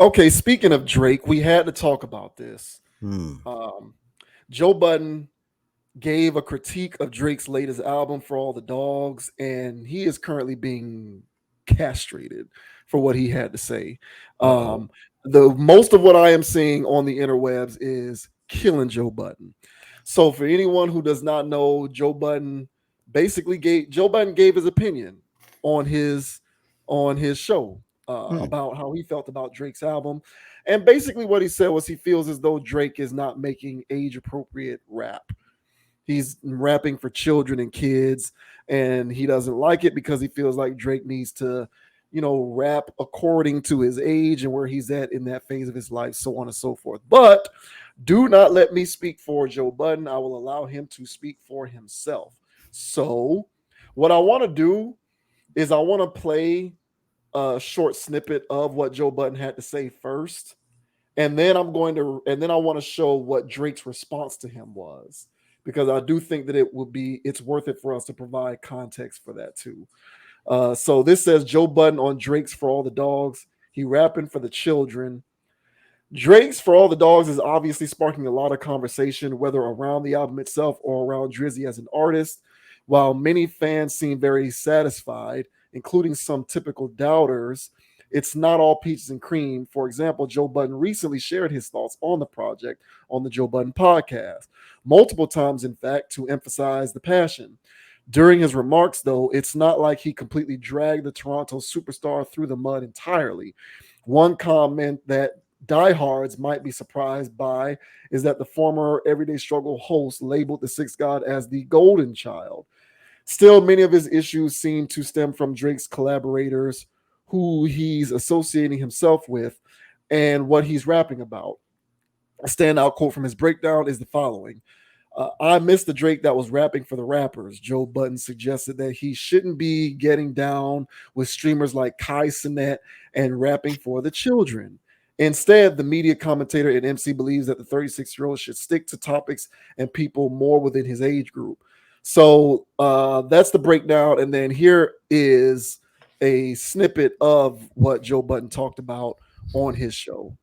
Okay, speaking of Drake, we had to talk about this. Hmm. Um, Joe Budden gave a critique of Drake's latest album, For All the Dogs, and he is currently being castrated for what he had to say. Uh-oh. Um, the most of what I am seeing on the interwebs is killing Joe Budden. So for anyone who does not know, Joe Budden gave his opinion on his show Hmm. about how he felt about Drake's album. And basically what he said was he feels as though Drake is not making age appropriate rap. He's rapping for children and kids, and he doesn't like it because he feels like Drake needs to, rap according to his age and where he's at in that phase of his life, so on and so forth. But do not let me speak for Joe Budden. I will allow him to speak for himself. So, what I want to do is I want to play a short snippet of what Joe Budden had to say first, and then I want to show what Drake's response to him was, because I do think that it's worth it for us to provide context for that too. So this says Joe Budden on Drake's For All the Dogs. He rapping for the children. Drake's For All the Dogs is obviously sparking a lot of conversation, whether around the album itself or around Drizzy as an artist. While many fans seem very satisfied, including some typical doubters, it's not all peaches and cream. For example, Joe Budden recently shared his thoughts on the project on the Joe Budden podcast, multiple times, in fact, to emphasize the passion. During his remarks, though, it's not like he completely dragged the Toronto superstar through the mud entirely. One comment that diehards might be surprised by is that the former Everyday Struggle host labeled the Sixth God as the golden child. Still, many of his issues seem to stem from Drake's collaborators, who he's associating himself with, and what he's rapping about. A standout quote from his breakdown is the following: I miss the Drake that was rapping for the rappers. Joe Budden suggested that he shouldn't be getting down with streamers like Kai Cenat and rapping for the children. Instead, the media commentator and MC believes that the 36-year-old should stick to topics and people more within his age group. So that's the breakdown. And then here is a snippet of what Joe Budden talked about on his show.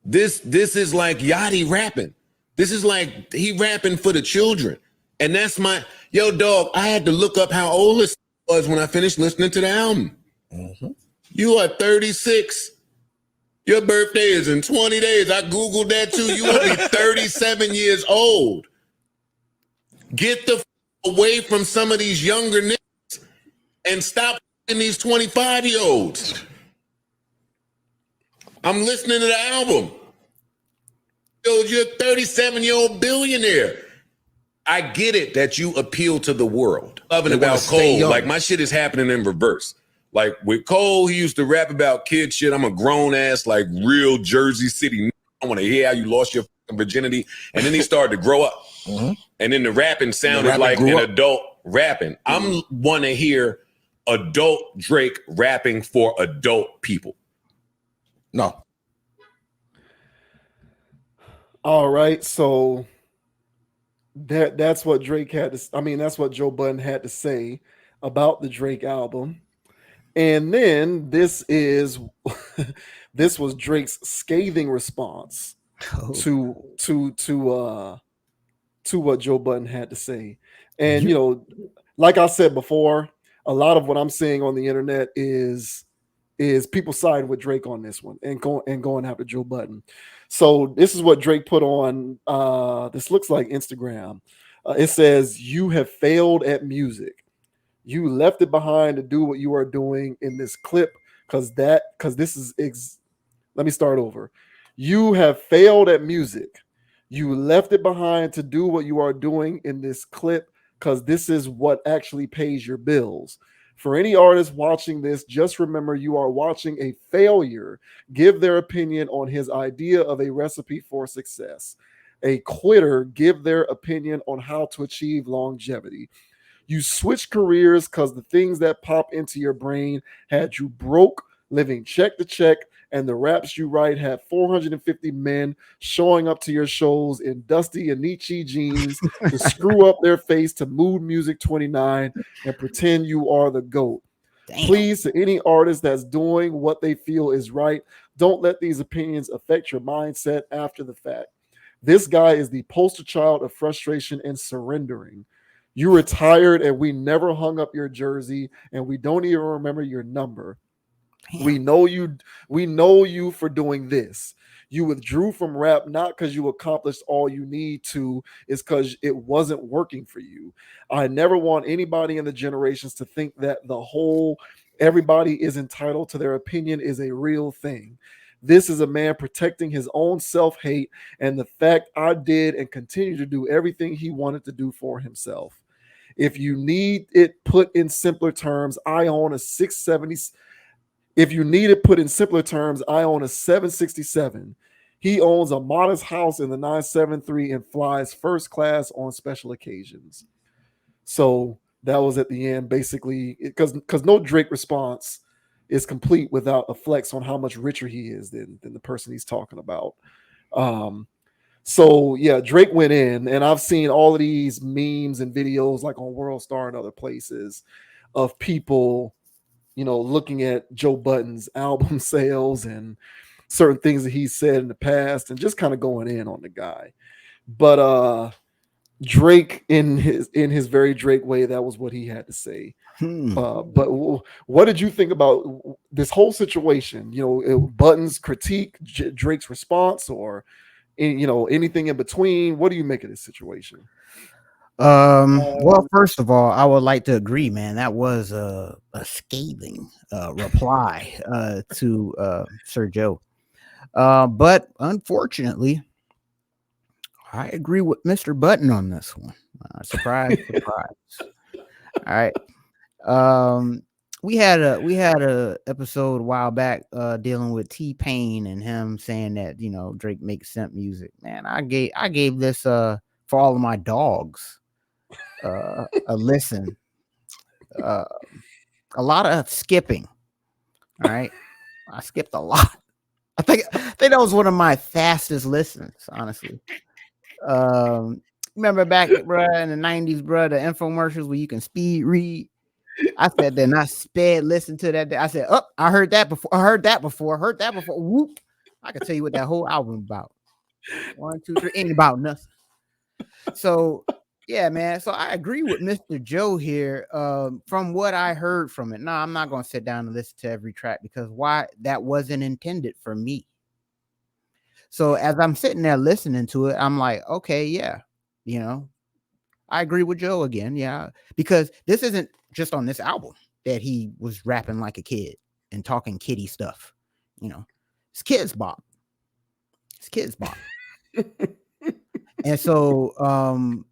This is like Yachty rapping. This is like he rapping for the children. And that's my dog. I had to look up how old this was when I finished listening to the album. Mm-hmm. You are 36. Your birthday is in 20 days. I Googled that too. You only 37 years old. Get the away from some of these younger niggas and stop in these 25-year-olds. I'm listening to the album. Yo, you're a 37-year-old billionaire. I get it that you appeal to the world. Loving about Cole, like my shit is happening in reverse. Like with Cole, he used to rap about kid shit. I'm a grown ass, like real Jersey City. I want to hear how you lost your virginity. And then he started to grow up. Mm-hmm. And then the rapping sounded like an adult rapping. I'm want to hear adult Drake rapping for adult people. No. All right, so that's what Drake had to. I mean, that's what Joe Budden had to say about the Drake album. And then this was Drake's scathing response to what Joe Budden had to say. And like I said before, a lot of what I'm seeing on the internet is people siding with Drake on this one and going after Joe Budden. So this is what Drake put on. This looks like Instagram. It says, "You have failed at music. You left it behind to do what you are doing in this clip because this is let me start over. You have failed at music. You left it behind to do what you are doing in this clip because this is what actually pays your bills. For any artist watching this, just remember you are watching a failure give their opinion on his idea of a recipe for success. A quitter give their opinion on how to achieve longevity. You switch careers because the things that pop into your brain had you broke, living check to check, and the raps you write have 450 men showing up to your shows in dusty Anichi jeans to screw up their face to Mood Music 29 and pretend you are the GOAT. Damn. Please, to any artist that's doing what they feel is right, don't let these opinions affect your mindset after the fact. This guy is the poster child of frustration and surrendering. You retired and we never hung up your jersey and we don't even remember your number. Damn. We know you for doing this. You withdrew from rap not because you accomplished all you need to, it's because it wasn't working for you. I never want anybody in the generations to think that the whole everybody is entitled to their opinion is a real thing. This is a man protecting his own self-hate and the fact I did and continue to do everything he wanted to do for himself. If you need it put in simpler terms, I own a 670. If you need it put in simpler terms, I own a 767. He owns a modest house in the 973 and flies first class on special occasions. So that was at the end, basically, because no Drake response is complete without a flex on how much richer he is than the person he's talking about. So yeah, Drake went in, and I've seen all of these memes and videos like on World Star and other places of people, looking at Joe Budden's album sales and certain things that he said in the past and just kind of going in on the guy. But Drake in his very Drake way, that was what he had to say. But what did you think about this whole situation? Budden's critique, Drake's response, or anything in between? What do you make of this situation? Well, first of all, I would like to agree, man. That was a scathing reply to Sir Joe. But unfortunately, I agree with Mr. Budden on this one. Surprise, surprise. All right. We had a episode a while back dealing with T-Pain and him saying that Drake makes simp music. Man, I gave this for all of my dogs a listen. A lot of skipping. All right, I skipped a lot. I think that was one of my fastest listens, honestly. Remember back, bro, in the 90s, bro, the infomercials where you can speed read. I said, then I sped listen to that. I said, I heard that before. Whoop. I can tell you what that whole album about. 1, 2, 3, ain't about nothing. So yeah, man. So I agree with Mr. Joe here. From what I heard from it. No, I'm not gonna sit down and listen to every track because that wasn't intended for me. So as I'm sitting there listening to it, I'm like, okay, yeah, I agree with Joe again. Yeah, because this isn't just on this album that he was rapping like a kid and talking kiddie stuff. It's kids bop. And so,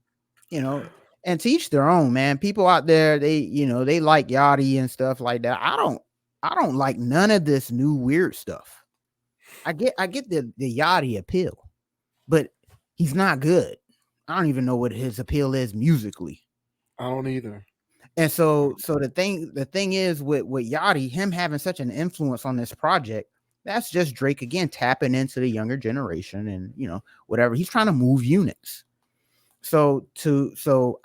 and to each their own, man. People out there, they like Yachty and stuff like that. I don't like none of this new weird stuff. I get the Yachty appeal, but he's not good. I don't even know what his appeal is musically. I don't either. And so the thing is with Yachty, him having such an influence on this project, that's just Drake again tapping into the younger generation and whatever. He's trying to move units. So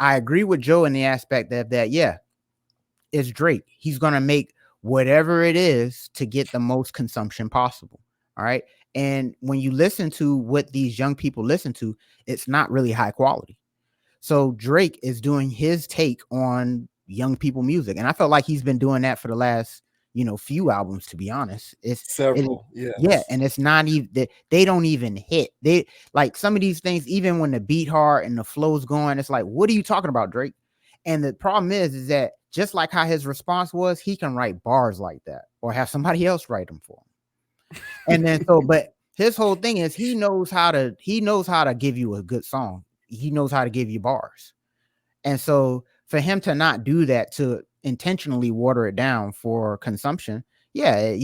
I agree with Joe in the aspect that yeah, it's Drake. He's gonna make whatever it is to get the most consumption possible. All right. And when you listen to what these young people listen to, it's not really high quality. So Drake is doing his take on young people music. And I felt like he's been doing that for the last, few albums, to be honest. It's several. Yes. Yeah. And it's not even they don't even hit. They like some of these things, even when the beat hard and the flow's going, it's like, what are you talking about, Drake? And the problem is that just like how his response was, he can write bars like that or have somebody else write them for him. And then but his whole thing is he knows how to give you a good song. He knows how to give you bars. And so for him to not do that, to intentionally water it down for consumption, yeah,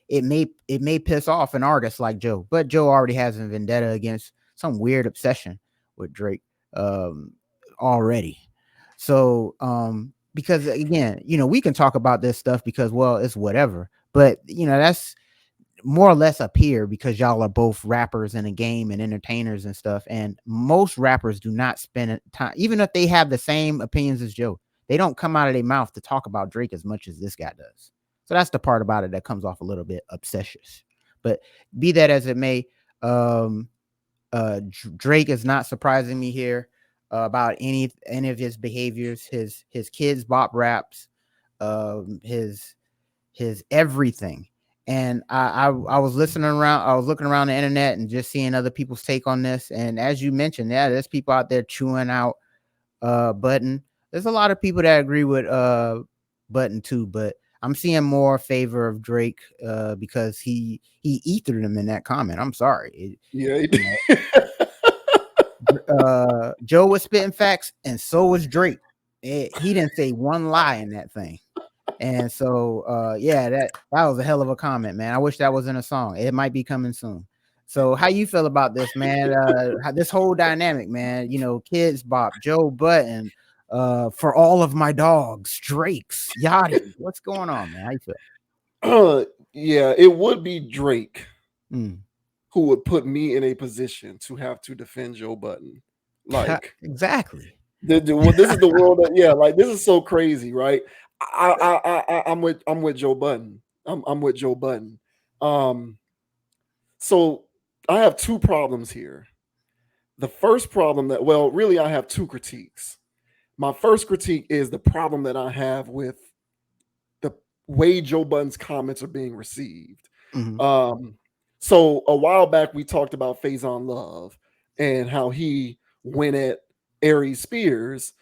it may piss off an artist like Joe, but Joe already has a vendetta against some weird obsession with Drake already. So because again, we can talk about this stuff because, well, it's whatever, but that's more or less up here because y'all are both rappers in a game and entertainers and stuff. And most rappers do not spend time, even if they have the same opinions as Joe, they don't come out of their mouth to talk about Drake as much as this guy does. So that's the part about it that comes off a little bit obsessious. But be that as it may, Drake is not surprising me here about any of his behaviors, his kids bop raps, his everything. And I was looking around the internet and just seeing other people's take on this. And as you mentioned, yeah, there's people out there chewing out Budden. There's a lot of people that agree with Budden too, but I'm seeing more favor of Drake because he ethered him in that comment. I'm sorry. Yeah, he did. Joe was spitting facts, and so was Drake. He didn't say one lie in that thing. And so, yeah, that was a hell of a comment, man. I wish that was in a song. It might be coming soon. So how you feel about this, man? This whole dynamic, man, you know, Kids Bop, Joe Budden, For All of My Dogs, Drake's, Yachty. What's going on, man? How you feel? Yeah, it would be Drake Mm. who would put me in a position to have to defend Joe Budden. Like, exactly. This is the world that, yeah, like, this is so crazy, right? I'm with Joe Budden. I'm with Joe Budden. So I have two problems here. The first problem really I have two critiques. My first critique is the problem that I have with the way Joe Budden's comments are being received. Mm-hmm. So a while back we talked about Faison Love and how he went at Aries Spears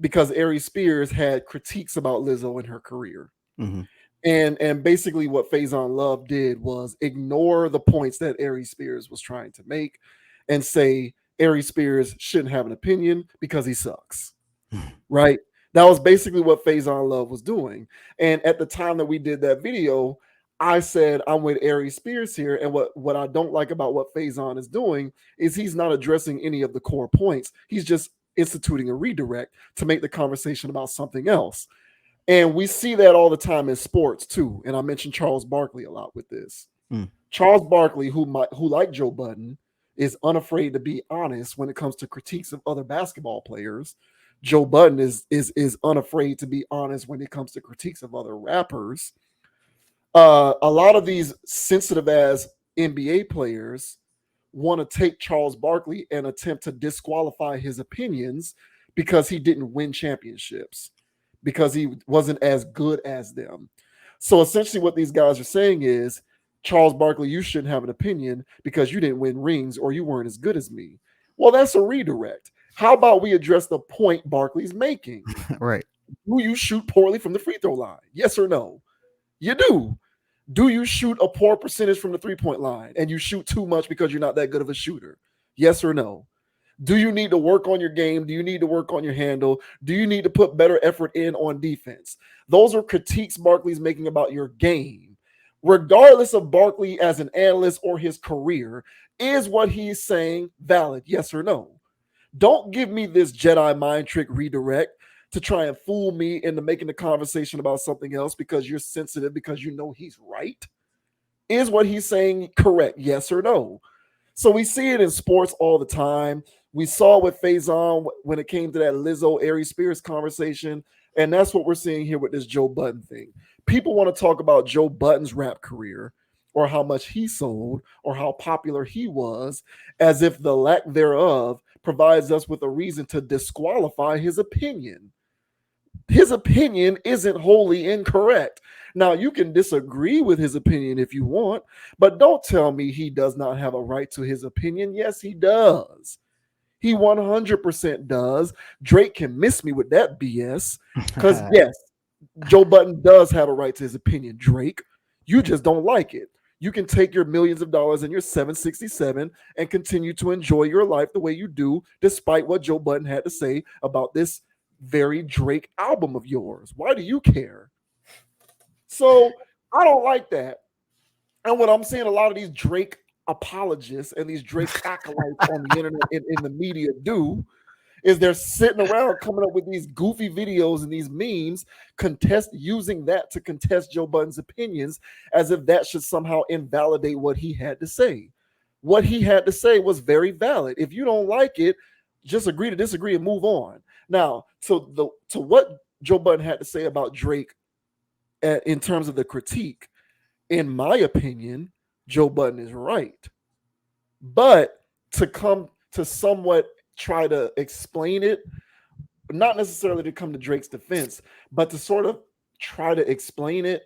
because Aries Spears had critiques about Lizzo in her career. Mm-hmm. And basically what Faison Love did was ignore the points that Aries Spears was trying to make and say Aries Spears shouldn't have an opinion because he sucks. Right? That was basically what Faison Love was doing. And at the time that we did that video, I said I'm with Aries Spears here. And what I don't like about what Faison is doing is he's not addressing any of the core points. He's just instituting a redirect to make the conversation about something else. And we see that all the time in sports too. And I mentioned Charles Barkley a lot with this. Charles Barkley, who like Joe Budden, is unafraid to be honest when it comes to critiques of other basketball players. Joe Budden is unafraid to be honest when it comes to critiques of other rappers. A lot of these sensitive as NBA players want to take Charles Barkley and attempt to disqualify his opinions because he didn't win championships, because he wasn't as good as them. So essentially what these guys are saying is, Charles Barkley, you shouldn't have an opinion because you didn't win rings or you weren't as good as me. Well, that's a redirect. How about we address the point Barkley's making? Right. Do you shoot poorly from the free throw line? Yes or no? You do. Do you shoot a poor percentage from the three-point line and you shoot too much because you're not that good of a shooter? Yes or no? Do you need to work on your game? Do you need to work on your handle? Do you need to put better effort in on defense? Those are critiques Barkley's making about your game. Regardless of Barkley as an analyst or his career, is what he's saying valid? Yes or no? Don't give me this Jedi mind trick redirect to try and fool me into making the conversation about something else because you're sensitive, because you know he's right. Is what he's saying correct? Yes or no? So we see it in sports all the time. We saw with Faison when it came to that Lizzo Aries Spears conversation, and that's what we're seeing here with this Joe Budden thing. People want to talk about Joe Budden's rap career or how much he sold or how popular he was, as if the lack thereof provides us with a reason to disqualify his opinion. His opinion isn't wholly incorrect. Now, you can disagree with his opinion if you want, but don't tell me he does not have a right to his opinion. Yes, he does. He 100% does. Drake can miss me with that BS because, yes, Joe Budden does have a right to his opinion, Drake. You just don't like it. You can take your millions of dollars and your 767 and continue to enjoy your life the way you do, despite what Joe Budden had to say about this very Drake album of yours. Why do you care? So I don't like that. And what I'm seeing a lot of these Drake apologists and these Drake acolytes on the internet in the media do is they're sitting around coming up with these goofy videos and these memes, using that to contest Joe Budden's opinions as if that should somehow invalidate what he had to say. What he had to say was very valid. If you don't like it, just agree to disagree and move on. Now, to what Joe Budden had to say about Drake in terms of the critique, in my opinion, Joe Budden is right. But to come to somewhat try to explain it, not necessarily to come to Drake's defense, but to sort of try to explain it,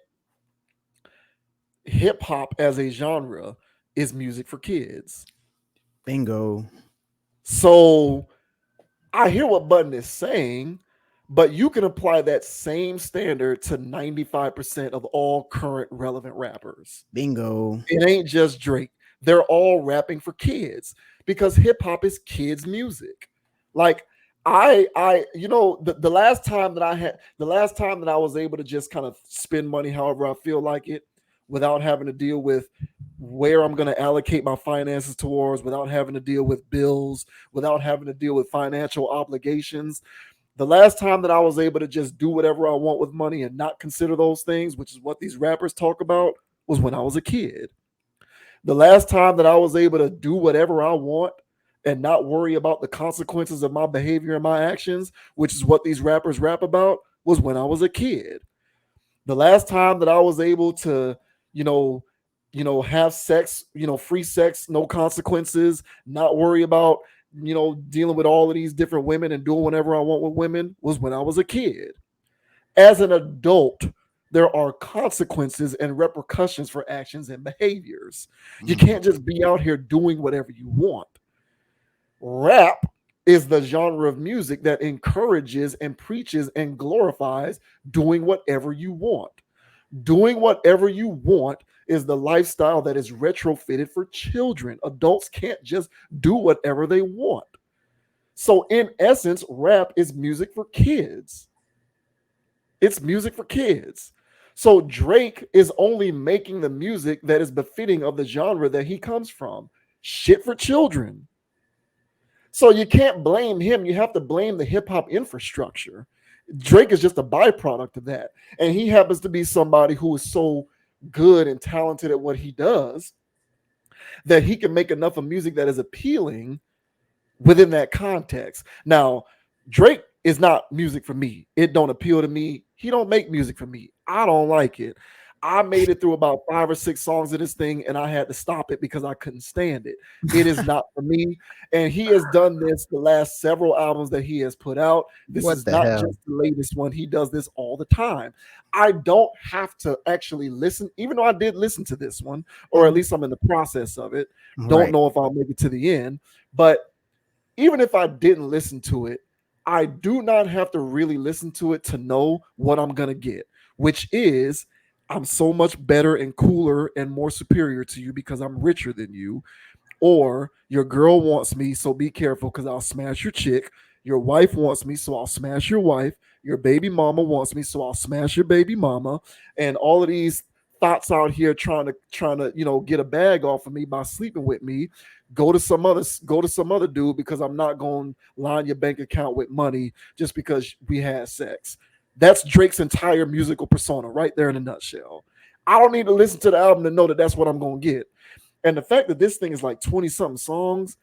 hip hop as a genre is music for kids. Bingo. So I hear what Budden is saying, but you can apply that same standard to 95% of all current relevant rappers. Bingo. It ain't just Drake. They're all rapping for kids because hip hop is kids music. Like the last time that I was able to just kind of spend money however I feel like it without having to deal with where I'm going to allocate my finances towards, without having to deal with bills, without having to deal with financial obligations. The last time that I was able to just do whatever I want with money and not consider those things, which is what these rappers talk about, was when I was a kid. The last time that I was able to do whatever I want and not worry about the consequences of my behavior and my actions, which is what these rappers rap about, was when I was a kid. The last time that I was able to, have sex, free sex, no consequences, not worry about, dealing with all of these different women and doing whatever I want with women, was when I was a kid. As an adult, there are consequences and repercussions for actions and behaviors. You can't just be out here doing whatever you want. Rap is the genre of music that encourages and preaches and glorifies doing whatever you want. Doing whatever you want is the lifestyle that is retrofitted for children. Adults can't just do whatever they want. So in essence, rap is music for kids. It's music for kids. So Drake is only making the music that is befitting of the genre that he comes from. Shit for children. So you can't blame him. You have to blame the hip hop infrastructure. Drake is just a byproduct of that. And he happens to be somebody who is so good and talented at what he does that he can make enough of music that is appealing within that context. Now, Drake is not music for me. It don't appeal to me. He don't make music for me. I don't like it. I made it through about 5 or 6 songs of this thing and I had to stop it because I couldn't stand it. It is not for me. And he has done this the last several albums that he has put out. This is not just the latest one. He does this all the time. I don't have to actually listen, even though I did listen to this one, or at least I'm in the process of it. Don't know if I'll make it to the end. But even if I didn't listen to it, I do not have to really listen to it to know what I'm going to get, which is I'm so much better and cooler and more superior to you because I'm richer than you. Or your girl wants me, so be careful because I'll smash your chick. Your wife wants me, so I'll smash your wife. Your baby mama wants me, so I'll smash your baby mama. And all of these thoughts out here trying to get a bag off of me by sleeping with me. Go to some other dude because I'm not going to line your bank account with money just because we had sex. That's Drake's entire musical persona right there in a nutshell. I don't need to listen to the album to know that that's what I'm going to get. And the fact that this thing is like 20-something songs,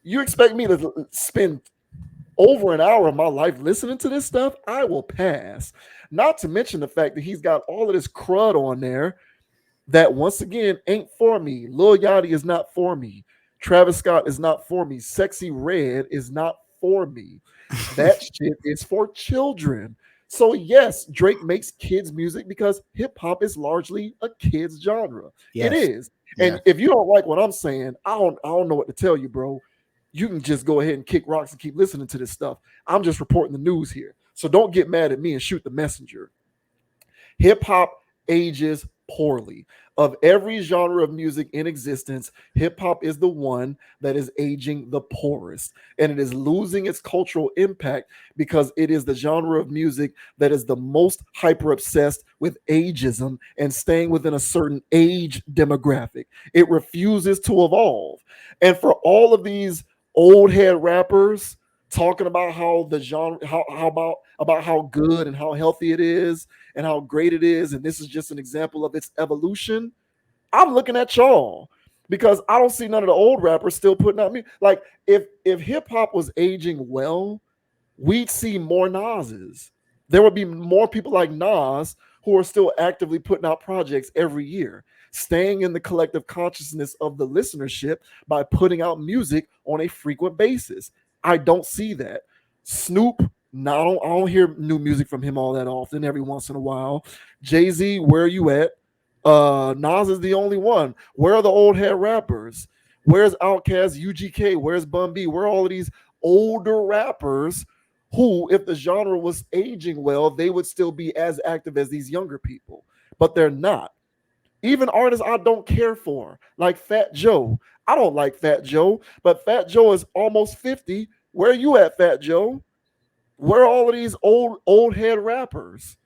you expect me to spend over an hour of my life listening to this stuff? I will pass. Not to mention the fact that he's got all of this crud on there that, once again, ain't for me. Lil Yachty is not for me. Travis Scott is not for me. Sexy Red is not for me. That shit is for children. So yes, Drake makes kids music because hip hop is largely a kids genre. Yes. It is. And if you don't like what I'm saying, I don't know what to tell you, bro. You can just go ahead and kick rocks and keep listening to this stuff. I'm just reporting the news here. So don't get mad at me and shoot the messenger. Hip hop ages poorly. Of every genre of music in existence, hip hop is the one that is aging the poorest, and it is losing its cultural impact because it is the genre of music that is the most hyper obsessed with ageism and staying within a certain age demographic. It refuses to evolve. And for all of these old head rappers talking about how the genre, about how good and how healthy it is and how great it is, and this is just an example of its evolution, I'm looking at y'all because I don't see none of the old rappers still putting out me. Like if hip hop was aging well, we'd see more Nas's. There would be more people like Nas who are still actively putting out projects every year, staying in the collective consciousness of the listenership by putting out music on a frequent basis. I don't see that. Snoop, no, I don't hear new music from him all that often, every once in a while. Jay-Z, where are you at? Nas is the only one. Where are the old head rappers? Where's Outkast, UGK? Where's Bun B? Where are all of these older rappers who, if the genre was aging well, they would still be as active as these younger people? But they're not. Even artists I don't care for, like Fat Joe. I don't like Fat Joe, but Fat Joe is almost 50. Where are you at, Fat Joe? Where are all of these old head rappers?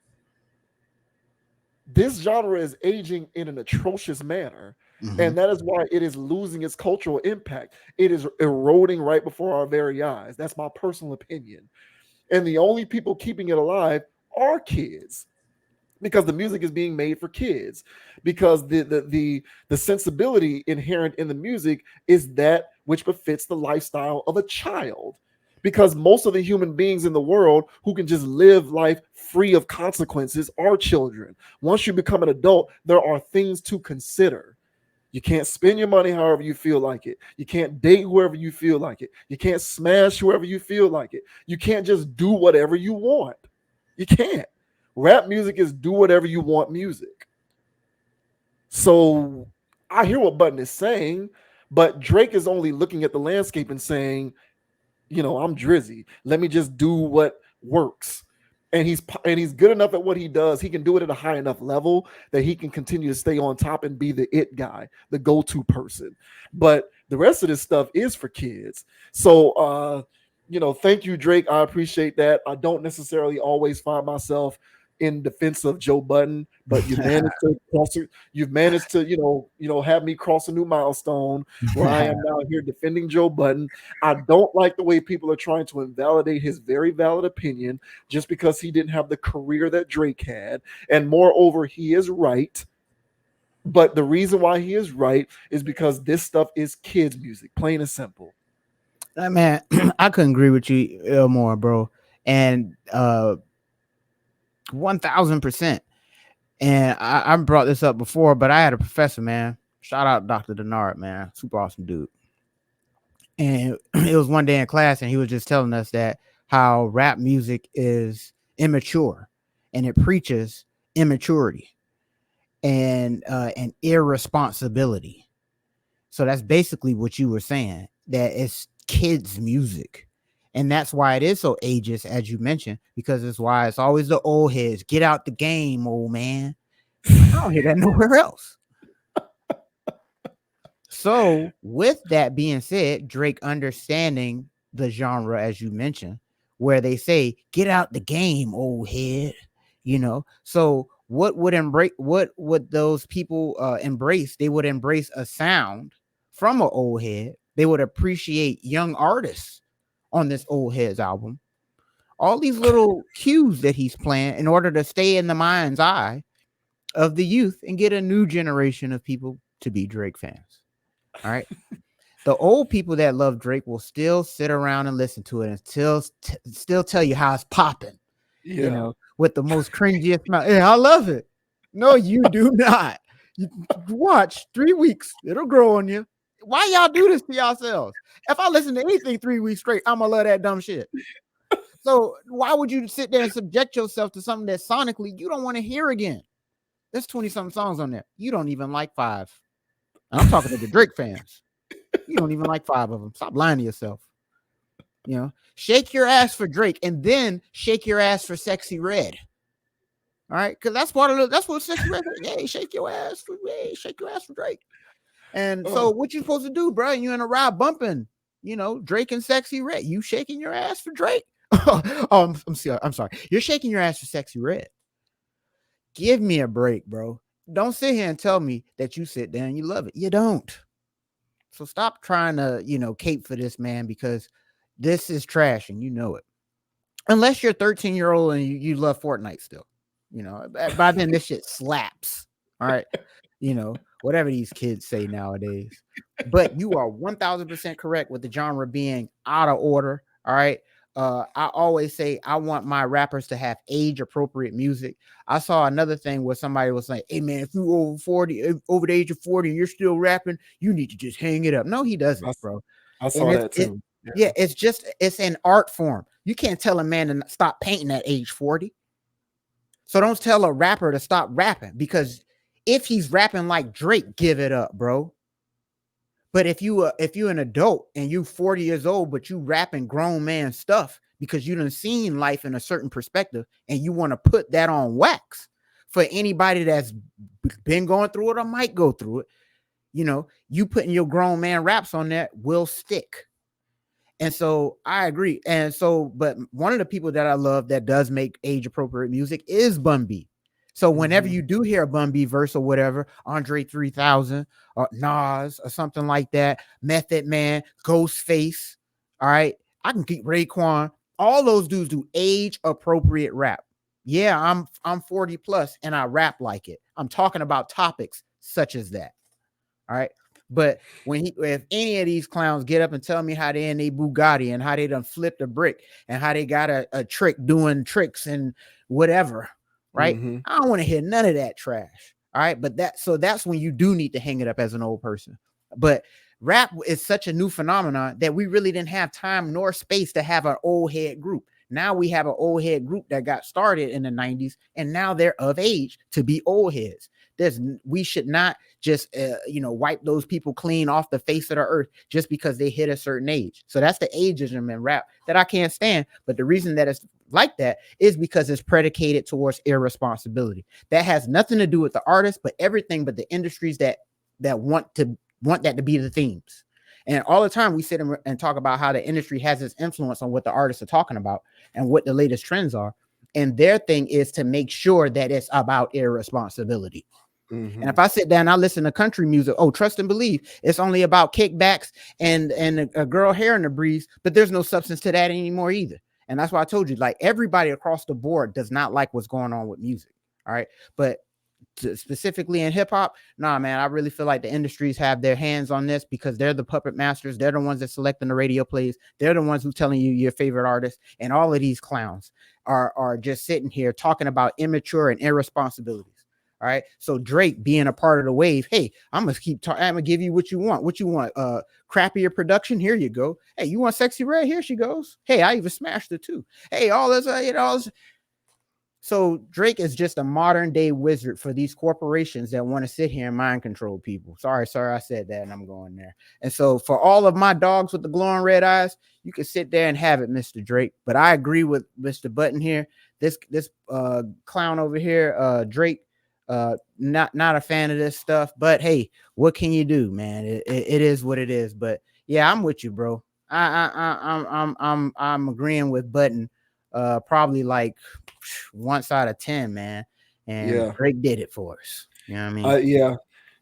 This genre is aging in an atrocious manner. Mhm. And that is why it is losing its cultural impact. It is eroding right before our very eyes. That's my personal opinion. And the only people keeping it alive are kids, because the music is being made for kids, because the sensibility inherent in the music is that which befits the lifestyle of a child. Because most of the human beings in the world who can just live life free of consequences are children. Once you become an adult, there are things to consider. You can't spend your money however you feel like it. You can't date whoever you feel like it. You can't smash whoever you feel like it. You can't just do whatever you want. You can't. Rap music is do whatever you want music. So I hear what Budden is saying, but Drake is only looking at the landscape and saying, I'm Drizzy. Let me just do what works. And he's good enough at what he does. He can do it at a high enough level that he can continue to stay on top and be the it guy, the go-to person. But the rest of this stuff is for kids. So thank you, Drake. I appreciate that. I don't necessarily always find myself in defense of Joe Budden, but you've managed to have me cross a new milestone where I am now here defending Joe Budden. I don't like the way people are trying to invalidate his very valid opinion just because he didn't have the career that Drake had. And moreover, he is right. But the reason why he is right is because this stuff is kids' music, plain and simple. Man, I couldn't agree with you more, bro. And 1000%. And I brought this up before, but I had a professor, man. Shout out Dr. Denard, man. Super awesome dude. And it was one day in class, and he was just telling us that how rap music is immature and it preaches immaturity and irresponsibility. So that's basically what you were saying, that it's kids' music. And that's why it is so ageist, as you mentioned, because it's why it's always the old heads. Get out the game, old man. I don't hear that nowhere else. So with that being said, Drake understanding the genre, as you mentioned, where they say, get out the game, old head, So what would those people embrace? They would embrace a sound from an old head. They would appreciate young artists on this old heads album. All these little cues that he's playing in order to stay in the mind's eye of the youth and get a new generation of people to be Drake fans. All right. The old people that love Drake will still sit around and listen to it and still tell you how it's popping, with the most cringiest mouth. Hey, I love it. No, you do not. You watch 3 weeks. It'll grow on you. Why y'all do this to yourselves? If I listen to anything 3 weeks straight, I'm gonna love that dumb shit. So why would you sit there and subject yourself to something that sonically you don't want to hear again? There's 20-something songs on there. You don't even like 5. And I'm talking to the Drake fans. You don't even like 5 of them. Stop lying to yourself. Shake your ass for Drake and then shake your ass for Sexy Red. All right, because that's what Sexy Red is. Hey, shake your ass for Drake. And so what you supposed to do, bro? You in a ride bumping, Drake and Sexy Red. You shaking your ass for Drake? I'm sorry. You're shaking your ass for Sexy Red. Give me a break, bro. Don't sit here and tell me that you sit there and you love it. You don't. So stop trying to, cape for this, man, because this is trash and you know it. Unless you're 13-year-old and you love Fortnite still. By then this shit slaps. All right. Whatever these kids say nowadays. But you are 1000% correct with the genre being out of order. All right. I always say I want my rappers to have age appropriate music. I saw another thing where somebody was like, hey man, if you over 40, over the age of 40 and you're still rapping, you need to just hang it up. No, he doesn't, bro. I saw that too. Yeah, it's an art form. You can't tell a man to stop painting at age 40. So don't tell a rapper to stop rapping, because if he's rapping like Drake, give it up, bro. But if you're an adult and you 40 years old, but you rapping grown man stuff because you done seen life in a certain perspective and you want to put that on wax for anybody that's been going through it or might go through it, you putting your grown man raps on that will stick. And so I agree. And so, but one of the people that I love that does make age appropriate music is Bun B. So whenever you do hear a Bun B verse or whatever, Andre 3000 or Nas or something like that, Method Man, Ghostface, all right, I can keep Raekwon. All those dudes do age appropriate rap. Yeah, I'm 40 plus and I rap like it. I'm talking about topics such as that. All right. But if any of these clowns get up and tell me how they in a Bugatti and how they done flipped a brick and how they got a trick doing tricks and whatever, right? I don't want to hear none of that trash. All right. But that's when you do need to hang it up as an old person. But rap is such a new phenomenon that we really didn't have time nor space to have an old head group. Now we have an old head group that got started in the 90s and now they're of age to be old heads. We should not just, wipe those people clean off the face of the earth just because they hit a certain age. So that's the ageism in rap that I can't stand. But the reason that it's like that is because it's predicated towards irresponsibility. That has nothing to do with the artist, but everything but the industries that want that to be the themes. And all the time we sit and talk about how the industry has its influence on what the artists are talking about and what the latest trends are. And their thing is to make sure that it's about irresponsibility. And if I sit down and I listen to country music, trust and believe, it's only about kickbacks and a girl hair in the breeze, but there's no substance to that anymore either. And that's why I told you, like, everybody across the board does not like what's going on with music. All right. But specifically in hip hop, nah, man, I really feel like the industries have their hands on this because they're the puppet masters. They're the ones that selecting the radio plays. They're the ones who telling you your favorite artist. And all of these clowns are just sitting here talking about immature and irresponsibilities. All right. So Drake being a part of the wave. Hey, I'm going to keep talking. I'm going to give you what you want. What you want? Crappier production. Here you go. Hey, you want Sexy Red? Here she goes. Hey, I even smashed it too. Hey, all this, So Drake is just a modern day wizard for these corporations that want to sit here and mind control people. Sorry, I said that and I'm going there. And so for all of my dogs with the glowing red eyes, you can sit there and have it, Mr. Drake. But I agree with Mr. Budden here. This clown over here, Drake, not a fan of this stuff. But hey, what can you do, man? It is what it is. But yeah, I'm with you, bro. I'm agreeing with Budden. Probably like once out of 10, man. And Drake did it for us. You know what I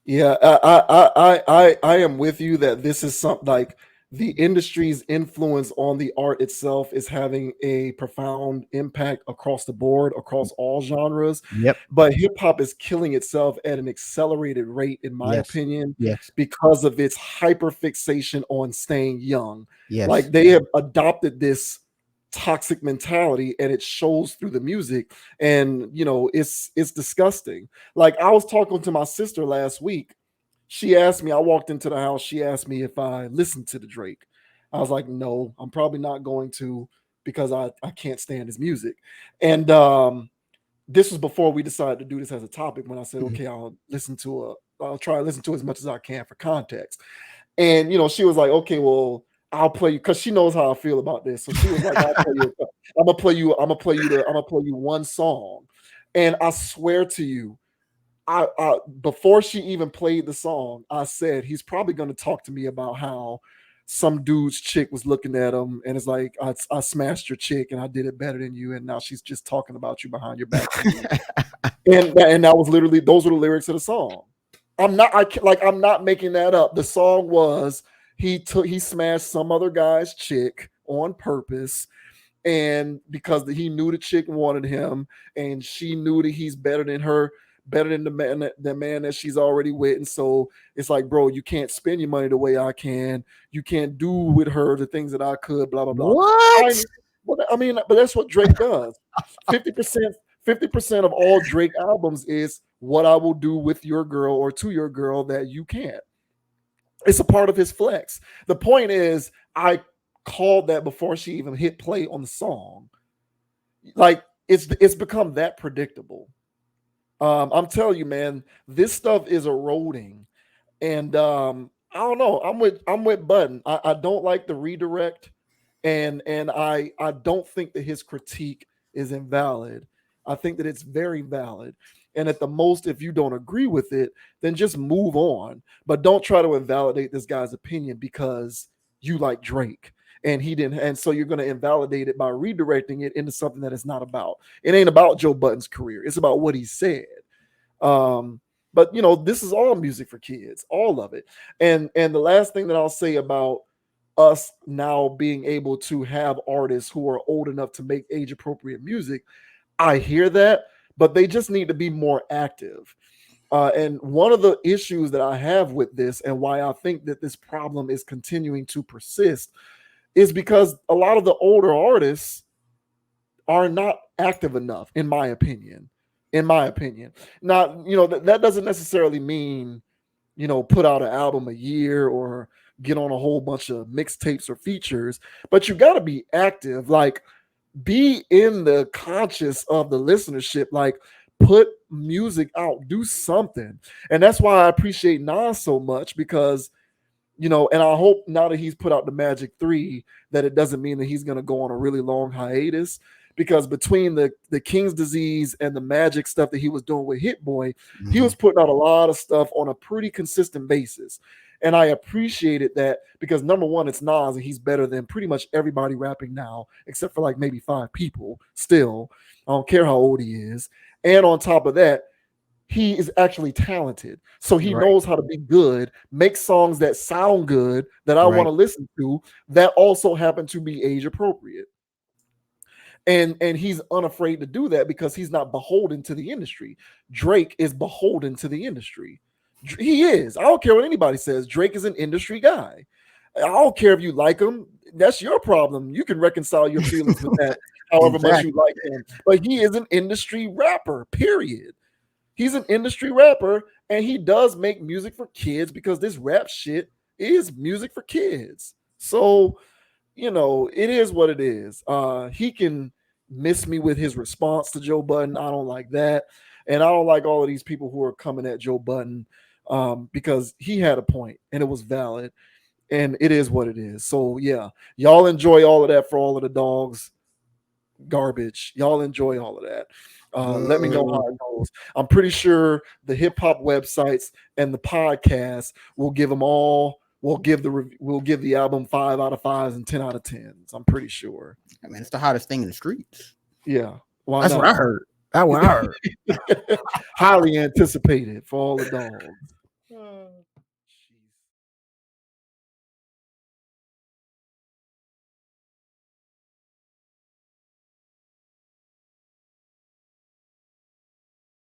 mean? I am with you that this is something like the industry's influence on the art itself is having a profound impact across the board, across all genres. Yep. But hip hop is killing itself at an accelerated rate, in my opinion, because of its hyperfixation on staying young. Yes. Like they have adopted this toxic mentality and it shows through the music, and it's disgusting. Like I was talking to my sister last week. She asked me, I walked into the house, she asked me if I listened to the Drake. I was like, no, I'm probably not going to, because I can't stand his music. And this was before we decided to do this as a topic, when I said, okay, I'll try to listen to as much as I can for context. And she was like, okay, well, I'll play you, because she knows how I feel about this. So she was like, I'm gonna play you one song. And I swear to you, I before she even played the song, I said he's probably gonna talk to me about how some dude's chick was looking at him and it's like, I smashed your chick and I did it better than you, and now she's just talking about you behind your back. and that was literally, those were the lyrics of the song. I'm not making that up. The song was, he smashed some other guy's chick on purpose, and because he knew the chick wanted him, and she knew that he's better than her, better than the man that she's already with. And so it's like, bro, you can't spend your money the way I can. You can't do with her the things that I could. Blah blah blah. What? Well, I mean, but that's what Drake does. 50% of all Drake albums is what I will do with your girl or to your girl that you can't. It's a part of his flex. The point is, I called that before she even hit play on the song. Like it's become that predictable. I'm telling you, man, this stuff is eroding, and I don't know. I'm with Budden. I don't like the redirect, and I don't think that his critique is invalid. I think that it's very valid. And at the most, if you don't agree with it, then just move on. But don't try to invalidate this guy's opinion because you like Drake and he didn't. And so you're going to invalidate it by redirecting it into something that it's not about. It ain't about Joe Budden's career. It's about what he said. But you know, this is all music for kids, all of it. And the last thing that I'll say about us now being able to have artists who are old enough to make age appropriate music, I hear that, but they just need to be more active. And one of the issues that I have with this and why I think that this problem is continuing to persist is because a lot of the older artists are not active enough, in my opinion. Now, you know, that doesn't necessarily mean, you know, put out an album a year or get on a whole bunch of mixtapes or features, but you got to be active. Like, be in the conscious of the listenership, like put music out, do something. And that's why I appreciate Nas so much, because, you know, and I hope now that he's put out the Magic 3 that it doesn't mean that he's going to go on a really long hiatus, because between the King's Disease and the Magic stuff that he was doing with Hit Boy, he was putting out a lot of stuff on a pretty consistent basis. And I appreciated that because, number one, it's Nas and he's better than pretty much everybody rapping now, except for like maybe 5 people still. I don't care how old he is. And on top of that, he is actually talented. So he knows how to be good, make songs that sound good, that I want to listen to, that also happen to be age appropriate. And he's unafraid to do that because he's not beholden to the industry. Drake is beholden to the industry. He is. I don't care what anybody says. Drake is an industry guy. I don't care if you like him. That's your problem. You can reconcile your feelings with that however much you like him. But he is an industry rapper, period. He's an industry rapper, and he does make music for kids because this rap shit is music for kids. So, you know, it is what it is. He can miss me with his response to Joe Budden. I don't like that. And I don't like all of these people who are coming at Joe Budden because he had a point and it was valid, and it is what it is. So yeah, y'all enjoy all of that for all of the dogs garbage. Y'all enjoy all of that. Let me know how it goes. I'm pretty sure the hip hop websites and the podcast will give them all. We'll give the album 5 out of 5s and 10 out of 10s. I'm pretty sure. I mean, it's the hottest thing in the streets. Yeah, that's not what I heard. That's what I heard. Highly anticipated for all the dogs.